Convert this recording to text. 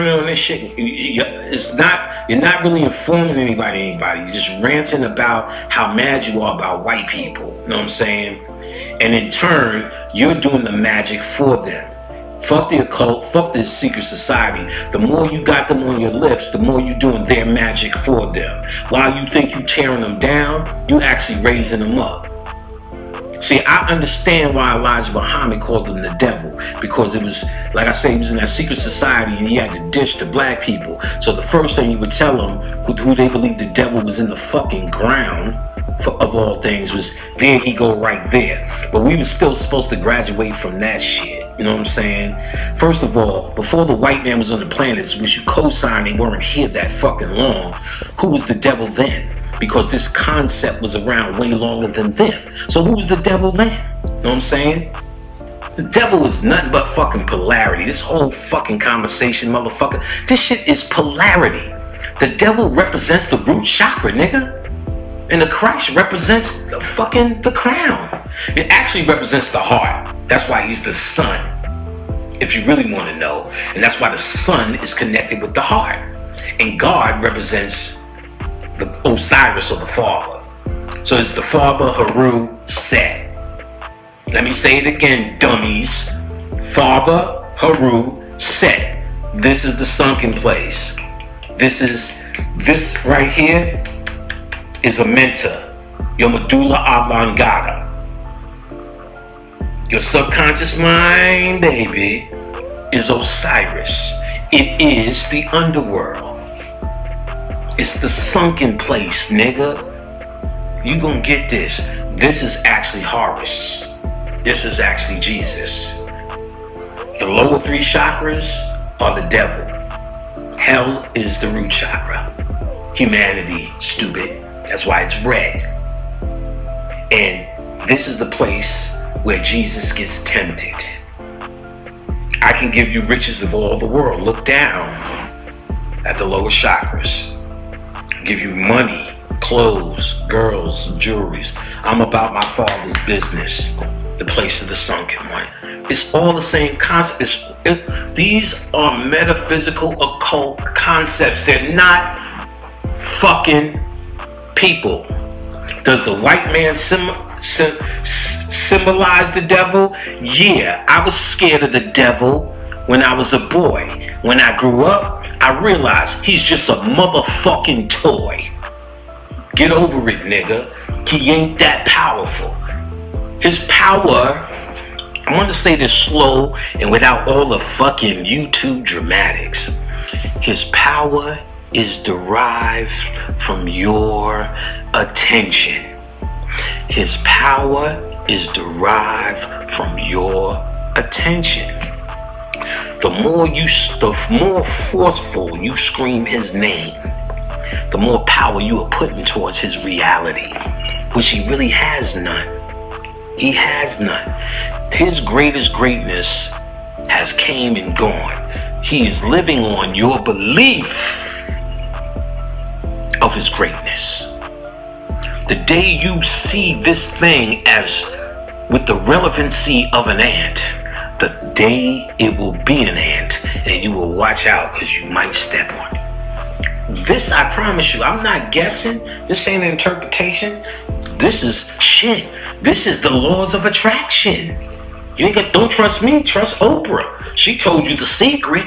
turning on this shit, you're not really informing anybody. You're just ranting about how mad you are about white people. You know what I'm saying? And in turn, you're doing the magic for them. Fuck the occult, fuck the secret society. The more you got them on your lips, the more you're doing their magic for them. While you think you're tearing them down, you actually raising them up. See, I understand why Elijah Muhammad called him the devil, because it was, like I say, he was in that secret society and he had to dish to black people. So the first thing you would tell them, who they believed the devil was in the fucking ground, of all things, was there he go right there. But we were still supposed to graduate from that shit. You know what I'm saying? First of all, before the white man was on the planet, which you co-signed, they weren't here that fucking long. Who was the devil then? Because this concept was around way longer than them. So who was the devil then? You know what I'm saying? The devil is nothing but fucking polarity. This whole fucking conversation, motherfucker. This shit is polarity. The devil represents the root chakra, nigga. And the Christ represents fucking the crown. It actually represents the heart. That's why he's the sun, if you really want to know. And that's why the sun is connected with the heart. And God represents the Osiris, or the father. So it's the father, Haru, Set. Let me say it again, dummies. Father, Haru, Set. This is the sunken place. This right here is a mentor, your medulla oblongata. Your subconscious mind, baby, is Osiris. It is the underworld. It's the sunken place, nigga. You gonna get this. This is actually Horus. This is actually Jesus. The lower three chakras are the devil. Hell is the root chakra. Humanity, stupid. That's why it's red. And this is the place where Jesus gets tempted. I can give you riches of all the world. Look down at the lower chakras. I'll give you money, clothes, girls, jewelries. I'm about my father's business. The place of the sunken one. It's all the same concept. These are metaphysical occult concepts. They're not fucking people. Does the white man symbolize the devil? Yeah, I was scared of the devil when I was a boy. When I grew up, I realized he's just a motherfucking toy. Get over it, nigga. He ain't that powerful. His power, I want to say this slow and without all the fucking YouTube dramatics. His power is derived from your attention. His power is derived from your attention. The more forceful you scream his name, the more power you are putting towards his reality, which he really has none. He has none. His greatest greatness has came and gone. He is living on your belief of his greatness. The day you see this thing as with the relevancy of an ant, the day it will be an ant, and you will watch out because you might step on it. This, I promise you, I'm not guessing. This ain't an interpretation. This is shit. This is the laws of attraction. You ain't got, don't trust me, trust Oprah. She told you the secret.